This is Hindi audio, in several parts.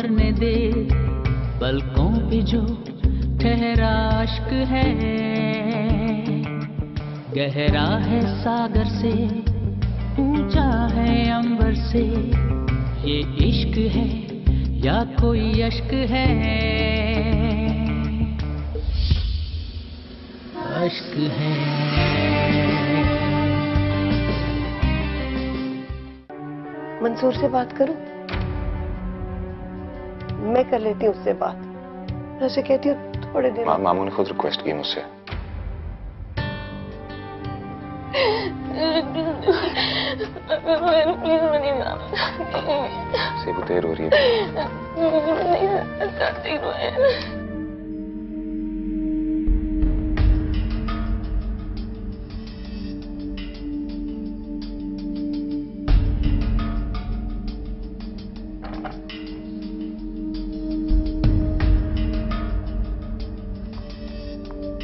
मरने दे, पलकों पे जो ठहरा अश्क है, गहरा है सागर से, ऊंचा है अंबर से, ये इश्क है या कोई अश्क है, अश्क है। मंसूर से बात करूं? मैं कर लेती हूँ उससे बात। मैं उसे कहती हूँ थोड़े दिन। मामू ने खुद रिक्वेस्ट की मुझसे। सेबू देर हो रही है।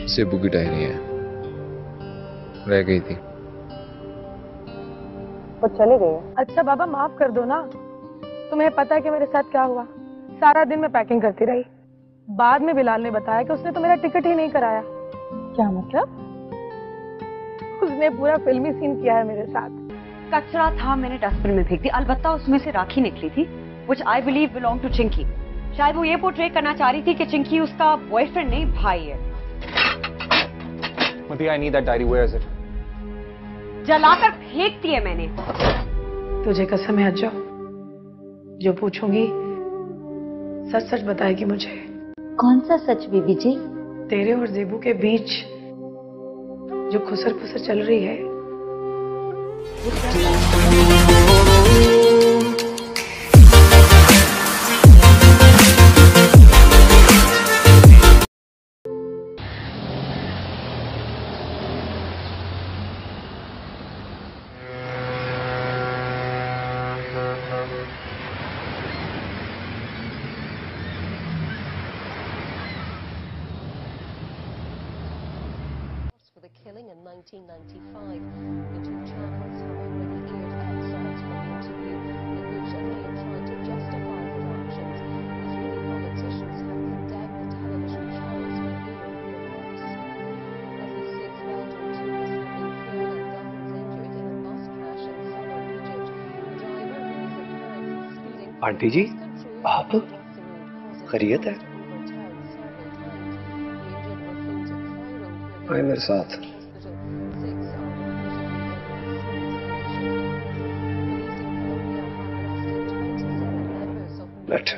सेबू की डायरी है, रह गई थी। वो चले गए। अच्छा बाबा माफ कर दो ना, तुम्हें पता है कि मेरे साथ क्या हुआ? सारा दिन मैं पैकिंग करती रही, बाद में बिलाल ने बताया कि उसने तो मेरा टिकट ही नहीं कराया। क्या मतलब? उसने पूरा फिल्मी सीन किया है मेरे साथ। कचरा था, मैंने डस्टबिन में फेंक दी। अलबत्ता उसमें से राखी निकली थी, which I believe belong to Chinki. शायद वो ये पोर्ट्रे करना चाह रही थी कि चिंकी उसका बॉयफ्रेंड नहीं भाई है। Madhya, I need that diary. Where is it? जलाकर फेंक दी है मैंने। तुझे कसम है अज्जो, जो पूछूंगी सच सच बताएगी मुझे। कौन सा सच बीबी जी? तेरे और जेबू के बीच जो खुसर फुसर चल रही है। For the killing in 1995, the two channels have already aired excerpts from the interview in which Amin tried to justify his actions. Israeli politicians have condemned the television channels for airing reports. At least 6 Belgian tourists have been killed and dozens injured in a bus crash in southern Egypt. A driver who was apparently speeding aunty ji, आप खैरियत है? आए मेरे साथ। बैठ।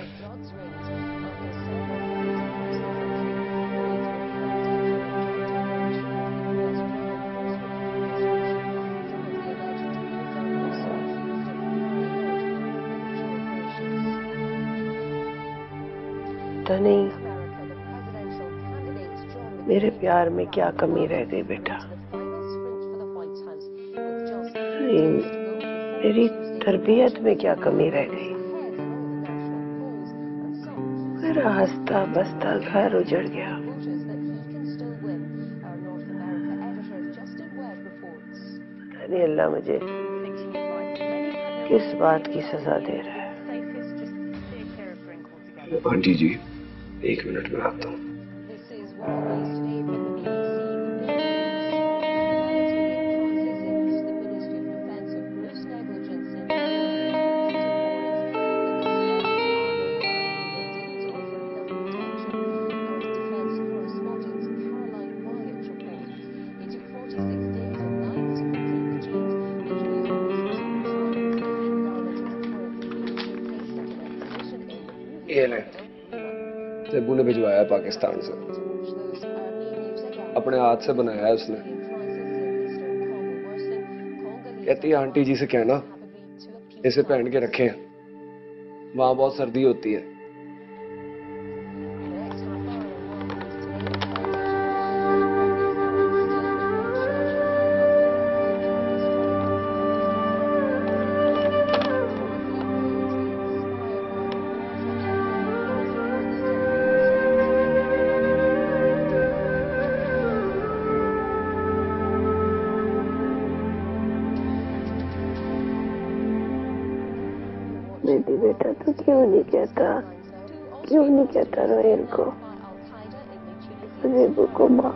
पता नहीं मेरे प्यार में क्या कमी रह गई बेटा। मेरी तरबियत में क्या कमी रह गई। मेरा हंसता बसता घर उजड़ गया। पता नहीं अल्लाह मुझे किस बात की सजा दे रहा है। आंटी जी, 1 मिनट में आता हूँ। ये ले, सेबू ने भिजवाया पाकिस्तान से। अपने हाथ से बनाया है उसने। कहती है आंटी जी से कहना इसे पहन के रखें, वहां बहुत सर्दी होती है। बेटी बेटा तू क्यों नहीं कहता क्यों नहीं कहता रोहिल को जेबू को माफ?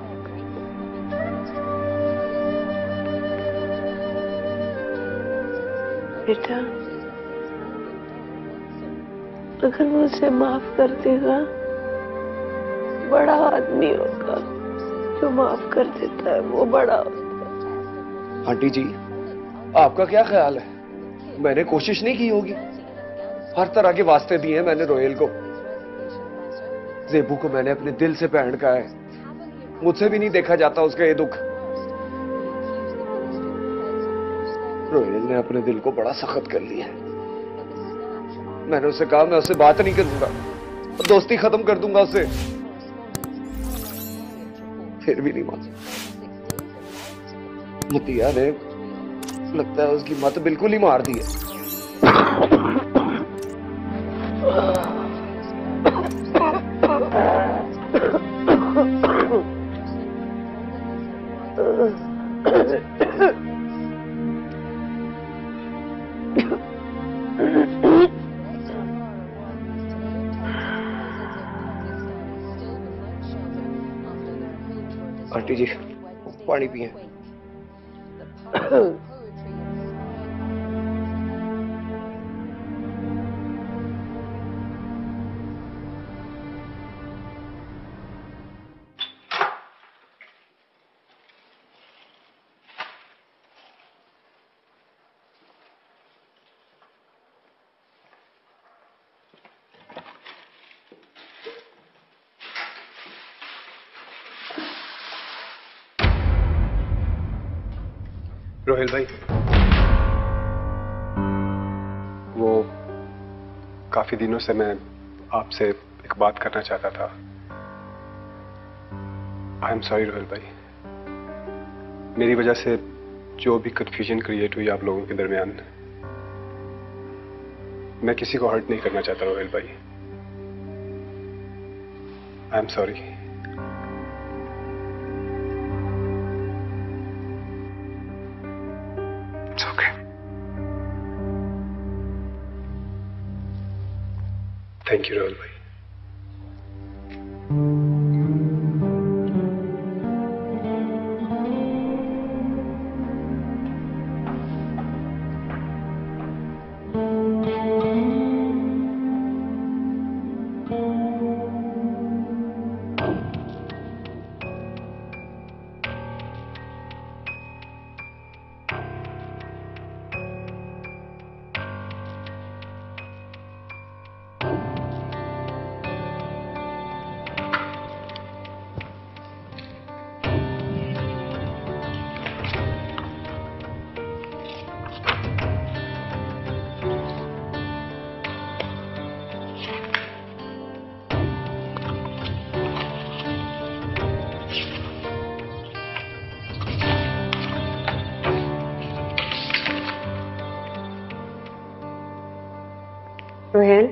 बेटा, अगर वो उसे माफ कर देगा, बड़ा आदमी होगा। जो माफ कर देता है वो बड़ा होता है। आंटी जी, आपका क्या ख्याल है? मैंने कोशिश नहीं की होगी? हर तरह के वास्ते दिए हैं मैंने रोहेल को। जेबू को मैंने अपने दिल से पहन का है। मुझसे भी नहीं देखा जाता उसका ये दुख। रोहेल ने अपने दिल को बड़ा सख्त कर लिया है। मैंने उससे कहा मैं उससे बात नहीं करूंगा, दोस्ती खत्म कर दूंगा उससे। फिर भी नहीं माना। मुतिया ने लगता है उसकी मत बिल्कुल ही मार दी है। आंटी जी, पानी पिए। रोहिल भाई, वो काफी दिनों से मैं आपसे एक बात करना चाहता था। आई एम सॉरी रोहिल भाई, मेरी वजह से जो भी कंफ्यूजन क्रिएट हुई आप लोगों के दरमियान, मैं किसी को हर्ट नहीं करना चाहता रोहिल भाई। I am sorry. It's okay. Thank you, Rahul bhai. Rohel,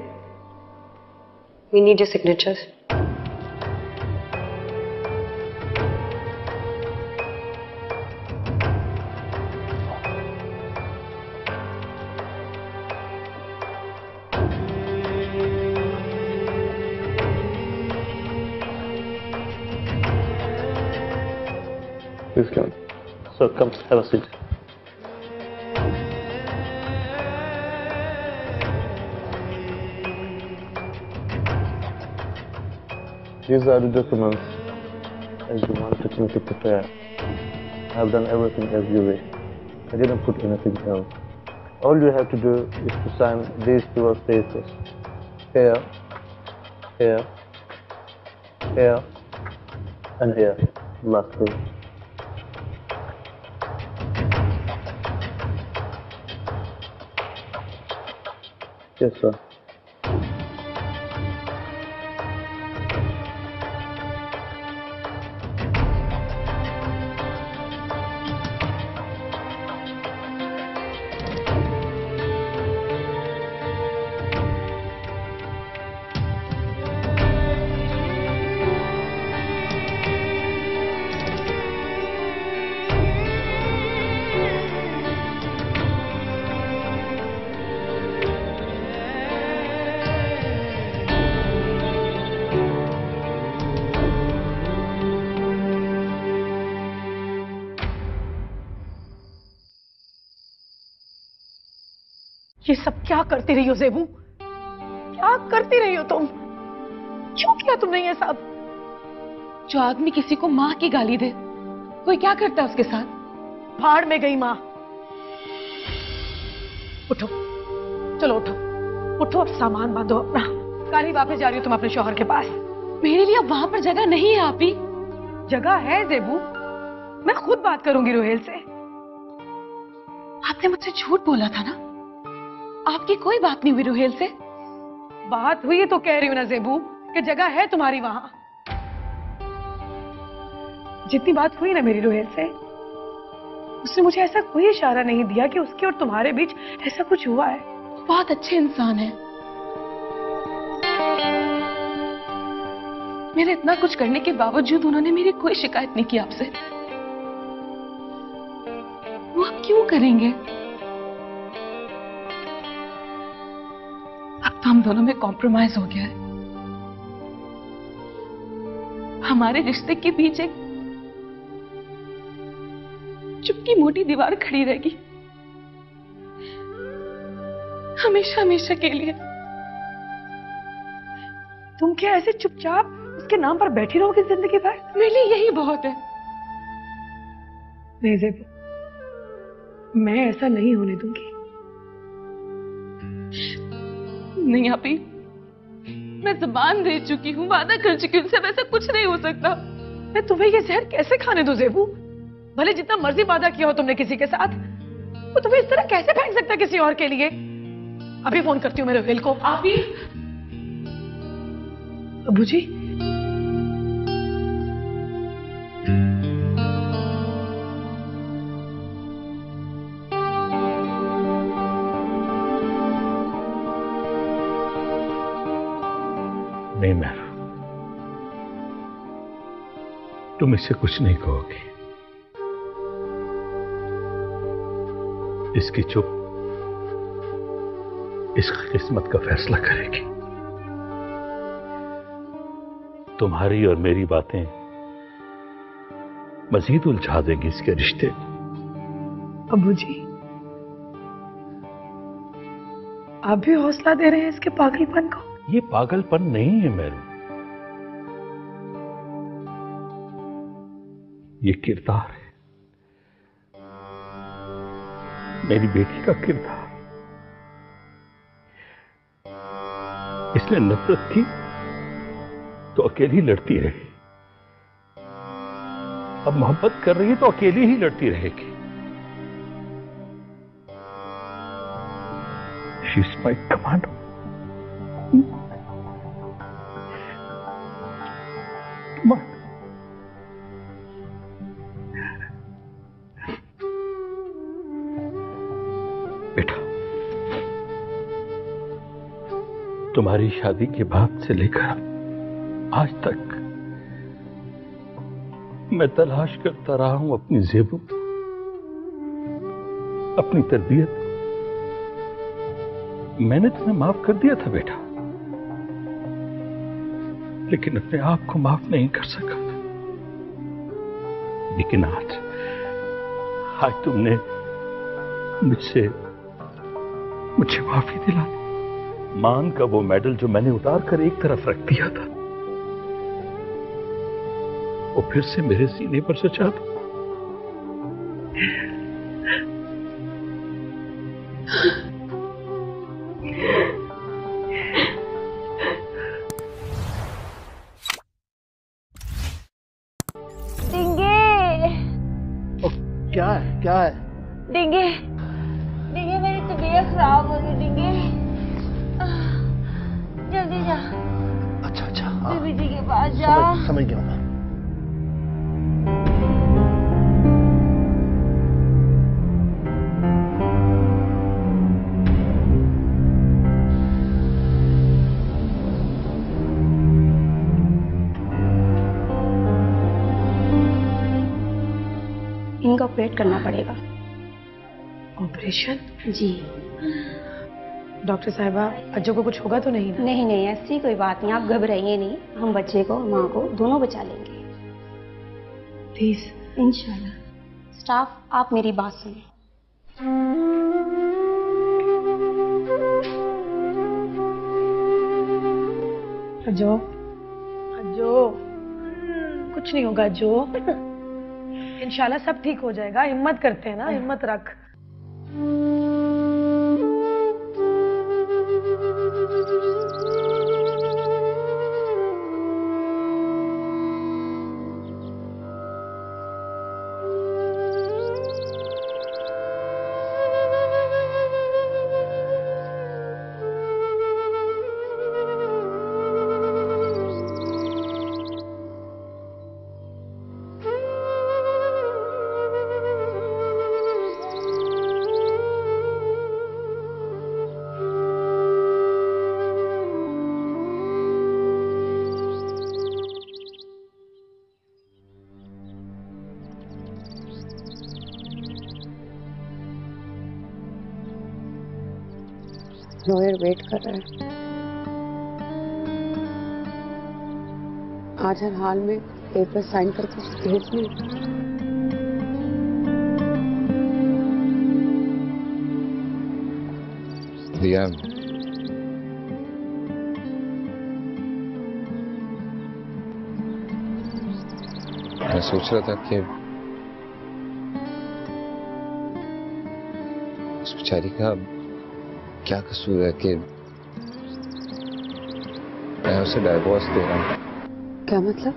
we need your signatures. Please come. So come, have a seat. These are the documents as you wanted me to prepare. I have done everything as you wish. I didn't put anything else. All you have to do is to sign these two spaces. Here, here, here, and here. Last two. Yes, sir. ये सब क्या करती रही हो जेबू? क्या करती रही हो तुम? क्यों किया तुमने ये सब? जो आदमी किसी को माँ की गाली दे, कोई क्या करता है उसके साथ? भाड़ में गई माँ। उठो, चलो उठो, उठो और सामान बांधो अपना। कल ही वापस जा रही हो तुम अपने शौहर के पास। मेरे लिए अब वहां पर जगह नहीं है आपी। जगह है जेबू, मैं खुद बात करूंगी रोहेल से। आपने मुझसे झूठ बोला था ना? आपकी कोई बात नहीं हुई रोहेल से? बात हुई तो कह रही हूं ना जेबू कि जगह है तुम्हारी वहां। जितनी बात हुई ना मेरी रोहेल से, उसने मुझे ऐसा कोई इशारा नहीं दिया कि उसके और तुम्हारे बीच ऐसा कुछ हुआ है। बहुत अच्छे इंसान है। मेरे इतना कुछ करने के बावजूद उन्होंने मेरी कोई शिकायत नहीं की आपसे। वो आप क्यों करेंगे? अब तो हम दोनों में कॉम्प्रोमाइज हो गया है। हमारे रिश्ते के बीच एक चुपकी मोटी दीवार खड़ी रहेगी, हमेशा हमेशा के लिए। तुम क्या ऐसे चुपचाप उसके नाम पर बैठी रहोगी जिंदगी भर? मेरे लिए यही बहुत है। नहीं जेबू, मैं ऐसा नहीं होने दूंगी। नहीं आपी, मैं जुबान दे चुकी हूँ, वादा कर चुकी हूँ, उनसे वैसा कुछ नहीं हो सकता। मैं तुम्हें ये जहर कैसे खाने दूं जेबू? भले जितना मर्जी वादा किया हो तुमने किसी के साथ, वो तुम्हें इस तरह कैसे फेंक सकता किसी और के लिए? अभी फोन करती हूँ मेरे रोहेल को। आपी, अबू जी, नहीं महरू, तुम इससे कुछ नहीं कहोगी। इसकी चुप इसकी किस्मत का फैसला करेगी। तुम्हारी और मेरी बातें मजीद उलझा देंगी इसके रिश्ते। अबू जी, आप भी हौसला दे रहे हैं इसके पागलपन को? ये पागलपन नहीं है महरू, ये किरदार है, मेरी बेटी का किरदार। इसने नफरत की तो अकेली लड़ती रही, अब मोहब्बत कर रही है तो अकेली ही लड़ती रहेगी। She is my commando. बेटा, तुम्हारी शादी के बाद से लेकर आज तक मैं तलाश करता रहा हूं अपनी ज़ेबू, अपनी तरबियत। मैंने तुम्हें माफ कर दिया था बेटा, लेकिन अपने आप को माफ नहीं कर सका। लेकिन आज तुमने मुझे माफी दिला दी। मान का वो मेडल जो मैंने उतार कर एक तरफ रख दिया था, वो फिर से मेरे सीने पर सजा दो। क्या है, क्या है? डिंगे, डिंगे मेरी तबीयत खराब हो रही। डिंगे, जल्दी जा। अच्छा अच्छा, बीबी जी के पास जा। समझ गया मैं। इनका ऑपरेट करना पड़ेगा। ऑपरेशन? जी। डॉक्टर साहिबा, अज्जू को कुछ होगा तो नहीं ना? नहीं नहीं, ऐसी कोई बात नहीं, आप घबराइए नहीं, हम बच्चे को माँ को दोनों बचा लेंगे। प्लीज। इंशाल्लाह। स्टाफ, आप मेरी बात सुने। जो जो कुछ नहीं होगा जो, इंशाल्लाह सब ठीक हो जाएगा। हिम्मत करते हैं ना, हिम्मत रख। लॉयर वेट कर रहा है। आज हर हाल में पेपर साइन करके भेजने। दिया, मैं सोच रहा था कि उस बेचारी का क्या कसूर है कि मैं उसे डाइवोर्स दे रहा हूं। क्या मतलब?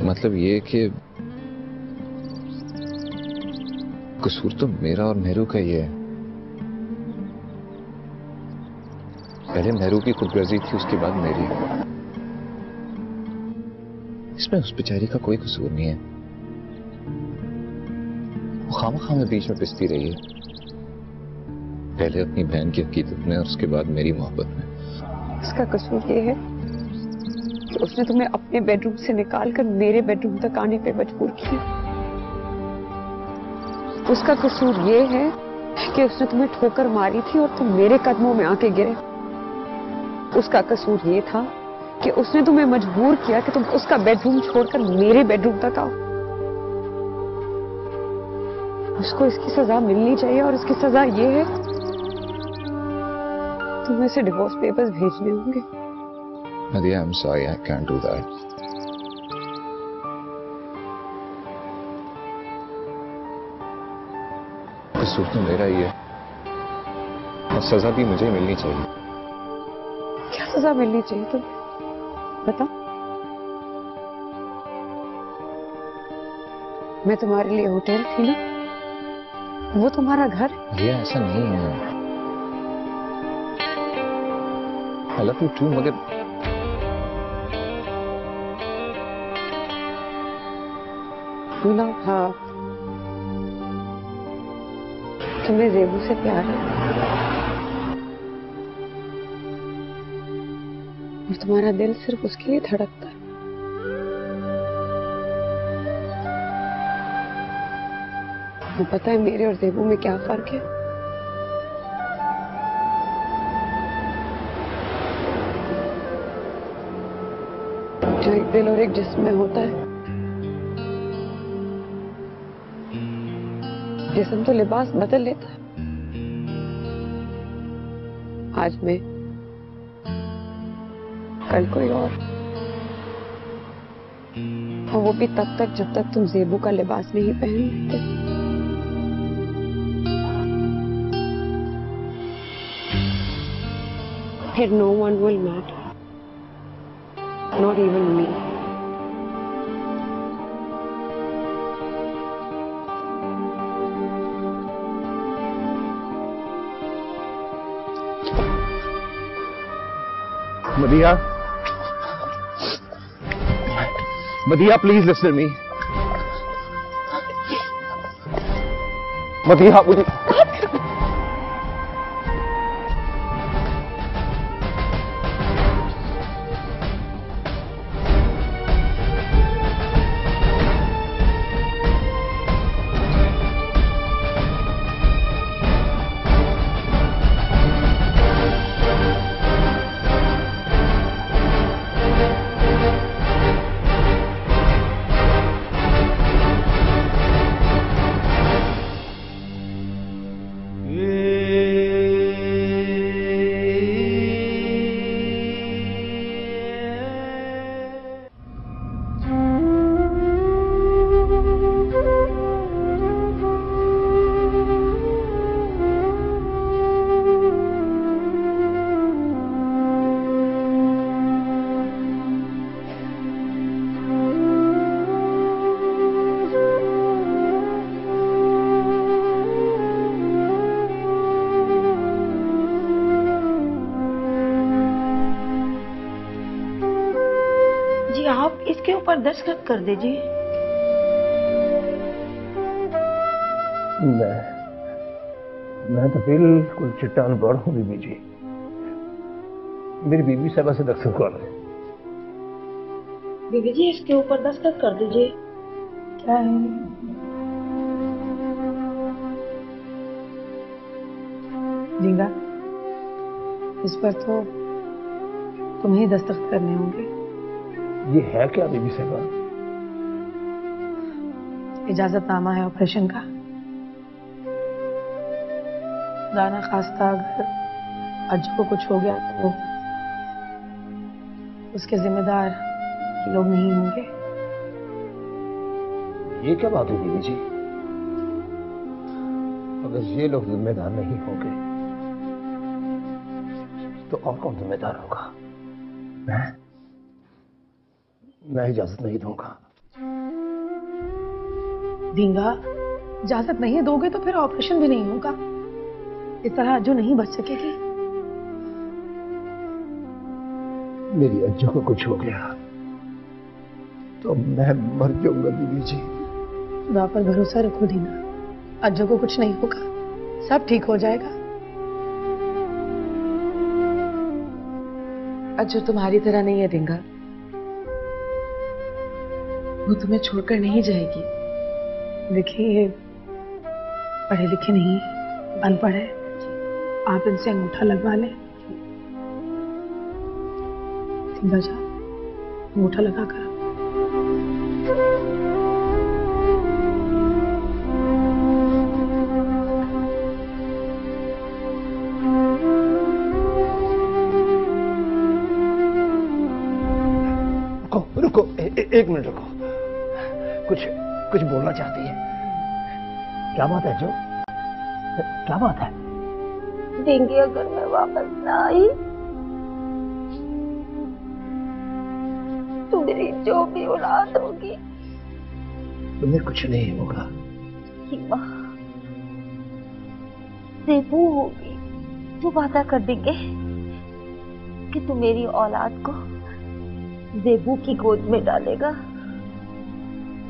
मतलब ये कि कसूर तो मेरा और मेहरू का ही है। पहले मेहरू की खुदगर्जी थी, उसके बाद मेरी। इसमें उस बेचारी का कोई कसूर नहीं है। वो खामखा में बीच में पिसती रही है, पहले अपनी बहन की अकीदत में और उसके बाद मेरी मोहब्बत में। इसका कसूर ये है कि उसने तुम्हें अपने बेडरूम से निकालकर मेरे बेडरूम तक आने पे मजबूर किया। उसका कसूर ये है कि उसने तुम्हें ठोकर मारी थी और तुम मेरे कदमों में आके गिरे। उसका कसूर ये था कि उसने तुम्हें मजबूर किया कि तुम उसका बेडरूम छोड़कर मेरे बेडरूम तक आओ। उसको इसकी सजा मिलनी चाहिए और इसकी सजा ये है तुम्हें से डिवोर्स पेपर्स भेजने होंगे। Nadia, I'm sorry, I can't do that. कसूर तो मेरा ही है और सजा भी मुझे मिलनी चाहिए। क्या सजा मिलनी चाहिए तुम्हें? बता। मैं तुम्हारे लिए होटल थी ना, वो तुम्हारा घर। ये ऐसा नहीं है। I love you too, मगर हाँ, तुम्हें ज़ेबू से प्यार है और तुम्हारा दिल सिर्फ उसके लिए धड़कता है। वो पता है मेरे और ज़ेबू में क्या फर्क है? जो एक दिल और एक जिस्म में होता है, जिस्म तो लिबास बदल लेता है। आज मैं, कल कोई और वो भी तब तक जब तक तुम ज़ेबू का लिबास नहीं पहन लेते। फिर no one will matter, not even me. Madhya, Madhya, please listen to me. Madhya, मुझे इसके ऊपर दस्तखत कर दीजिए। मैं तो बिल्कुल चिट्टा अनपढ़ हूँ बीबी जी। मेरी बीबी साहबा से दस्तखत कर रहे। बीबी जी इसके ऊपर दस्तखत कर दीजिए। क्या है? झींगा, इस पर तो तुम्हें ही दस्तखत करने होंगे। ये है क्या बीबी साहबा? इजाजतनामा है ऑपरेशन का। दाना खास्ता अगर अज्जू को कुछ हो गया तो उसके जिम्मेदार ये लोग नहीं होंगे। ये क्या बात है बीबी जी? अगर ये लोग जिम्मेदार नहीं होंगे तो और कौन जिम्मेदार होगा? मैं इजाजत नहीं दूंगा। दींगा, इजाजत नहीं दोगे तो फिर ऑपरेशन भी नहीं होगा। इस तरह अज्जू नहीं बच सकेगी। मेरी अज्जू को कुछ हो गया तो मैं मर जाऊंगा बीबी जी। खुदा पर भरोसा रखो दीना, अज्जू को कुछ नहीं होगा, सब ठीक हो जाएगा। अज्जू तुम्हारी तरह नहीं है दींगा, वो तुम्हें छोड़कर नहीं जाएगी। देखिए, पढ़े लिखे नहीं, अनपढ़ है, आप इनसे अंगूठा लगवा लें। दींगा जाओ, अंगूठा लगा कर। रुको, एक मिनट रुको। कुछ बोलना चाहती है। क्या बात है जो? क्या बात है? देंगे अगर मैं वापस ना आई तो मेरी जो भी औलाद होगी तुम्हें कुछ नहीं होगा। ज़ेबू होगी तो वादा कर देंगे कि तू मेरी औलाद को ज़ेबू की गोद में डालेगा।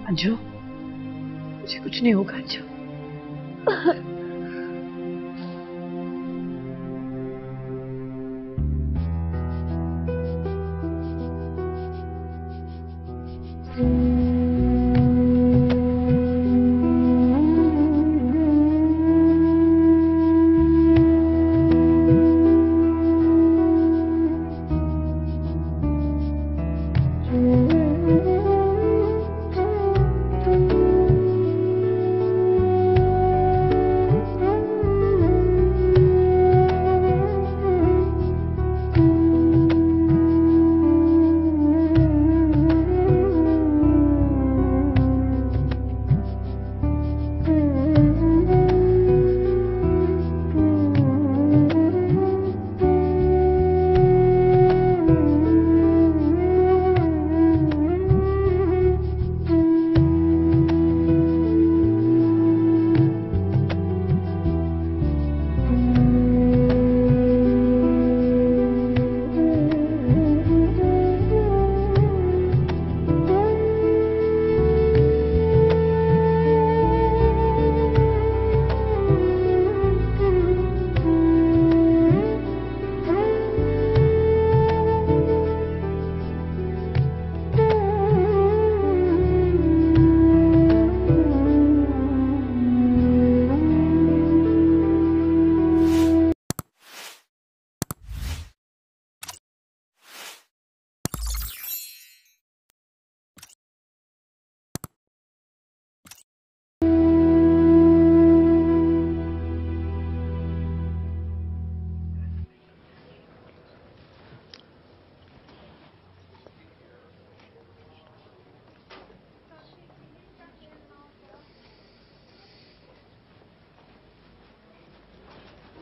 अज्जू, मुझे कुछ नहीं होगा अज्जू।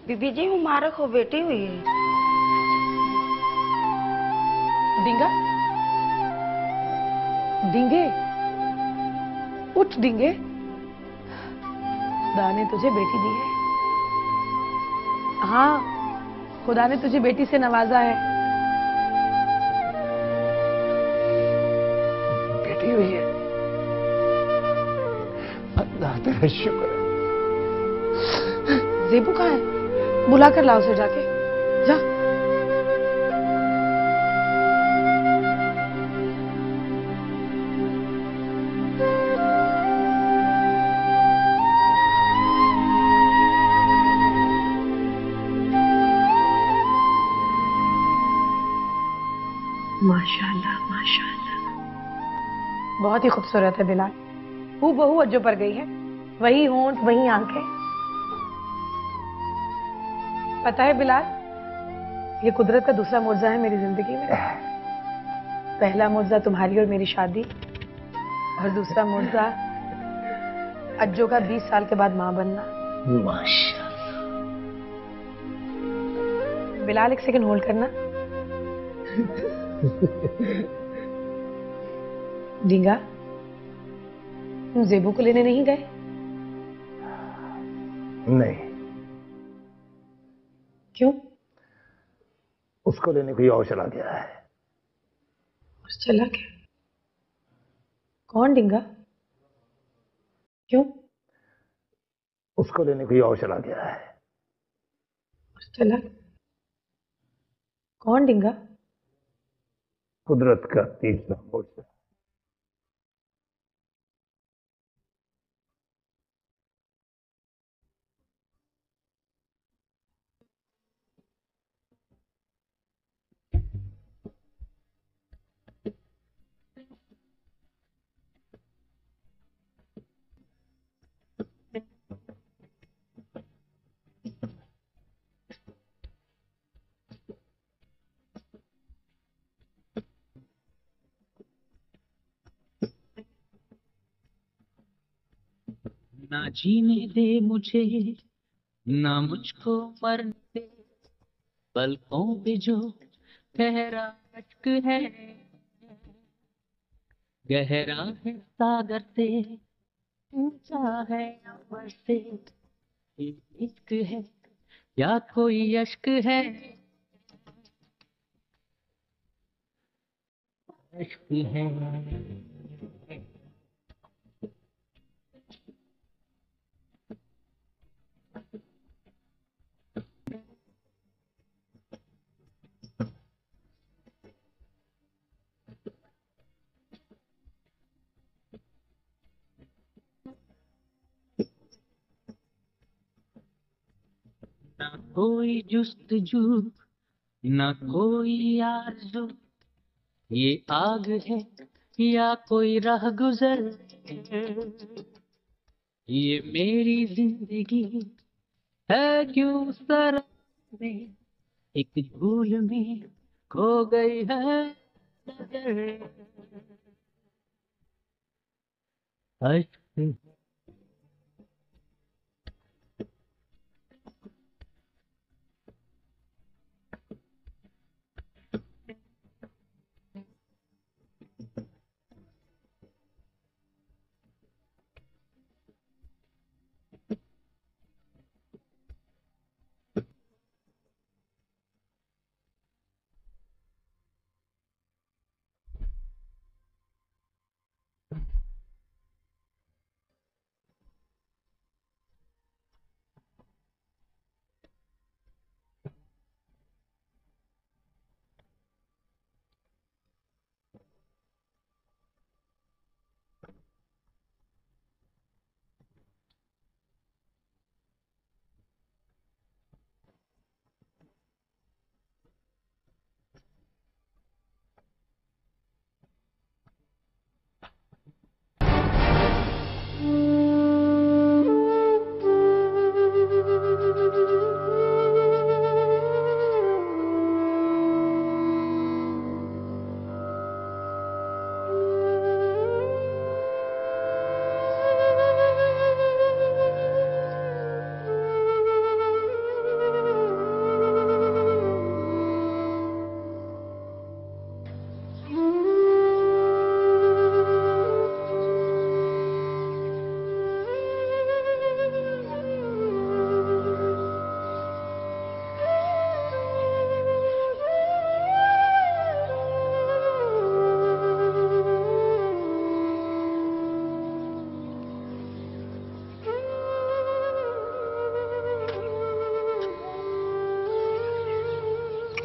बीबी जी मुबारक हो, बेटी हुई है। डींगा, डींगे, उठ डींगे। खुदा ने तुझे बेटी दी है। हाँ, खुदा ने तुझे बेटी से नवाजा है। अल्लाह तेरा शुक्र है। जेबू कहाँ है? बुला कर लाओ उसे जाके। जा। माशाल्लाह माशाल्लाह। बहुत ही खूबसूरत है बिलाल। हूबहू अज्जो पर गई है, वही होंठ वही आंखें। पता है बिलाल, ये कुदरत का दूसरा मुआवजा है मेरी जिंदगी में। पहला मुआवजा तुम्हारी और मेरी शादी, और दूसरा मुआवजा अज्जो का 20 साल के बाद मां बनना। माशाल्लाह। बिलाल एक सेकंड होल्ड करना। डींगा, तुम जेबू को लेने नहीं गए? नहीं। क्यों? उसको लेने कोई और चला गया है। चला गया? कौन डींगा? क्यों? उसको लेने कोई और चला गया है। चला? कौन डींगा? कुदरत का तीसरा मुआवजा। ना जीने दे मुझे, ना मुझको मरने दे, पलकों पे जो गहरा अश्क है, गहरा है सागर से, ऊंचा है अंबर से, ये इश्क है या कोई अश्क है, अश्क है। ना कोई जुस्तजू, ना कोई आरज़ू, ये आग है या कोई राह गुजर, ये मेरी जिंदगी है क्यों सर में, एक भूल में खो गई है नजर, अश्क।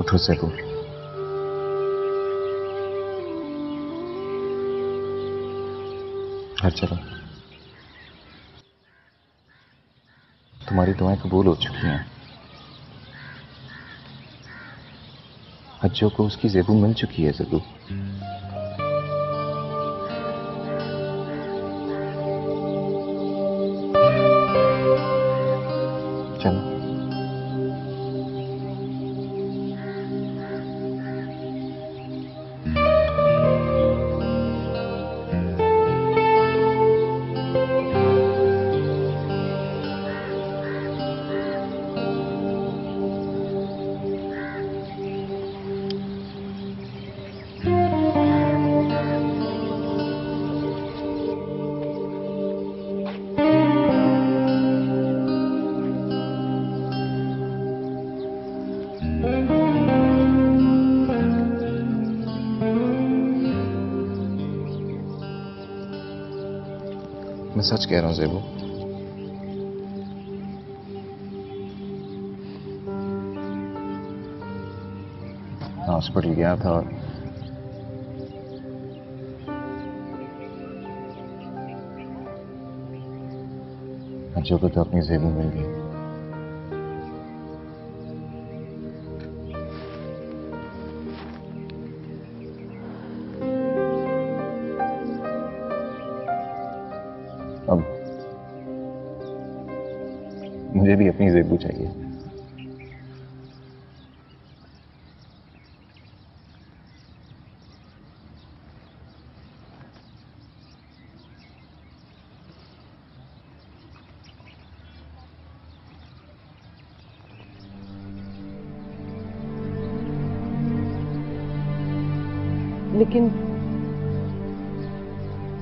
उठो ज़ेबू। घर चलो। तुम्हारी दुआएं कबूल हो चुकी हैं। हज्जो को उसकी ज़ेबू मिल चुकी है ज़ेबू। चलो। मैं सच कह रहा हूं ज़ेबू। मैं हॉस्पिटल गया था और हज्जो को तो अपनी ज़ेबू मिल गई। अब मुझे भी अपनी ज़ेबू चाहिए। लेकिन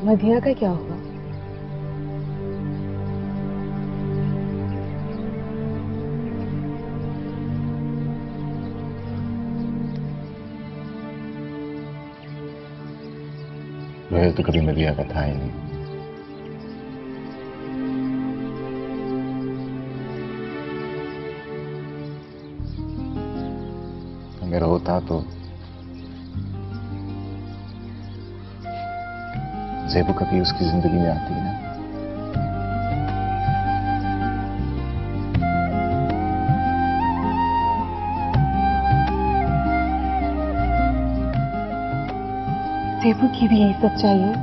मधिया का क्या होगा? रोयल तो कभी मधिया का था ही नहीं। अगर होता तो ज़ेबू कभी उसकी जिंदगी में आती है ना। ज़ेबू की भी यही सच्चाई है।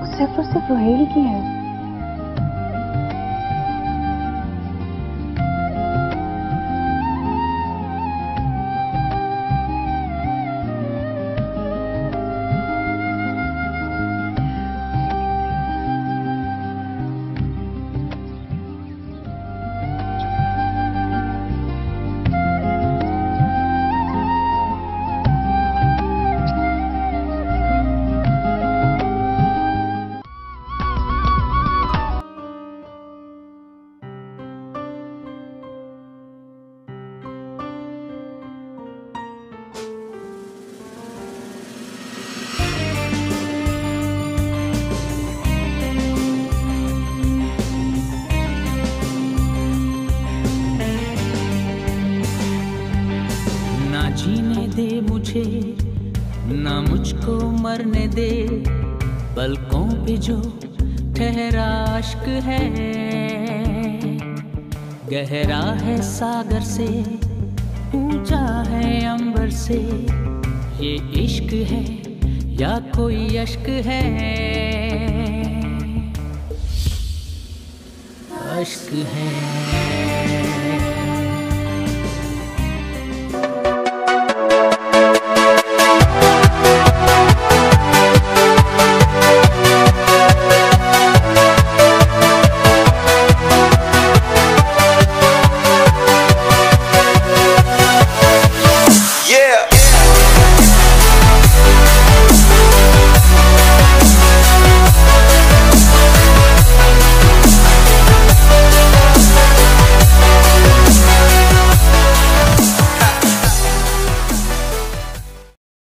वो सिर्फ और सिर्फ रोहेल की है। जीने दे मुझे ना मुझको मरने दे, पलकों पे जो ठहरा इश्क है, गहरा है सागर से ऊंचा है अंबर से, ये इश्क है या कोई अश्क है, अश्क है।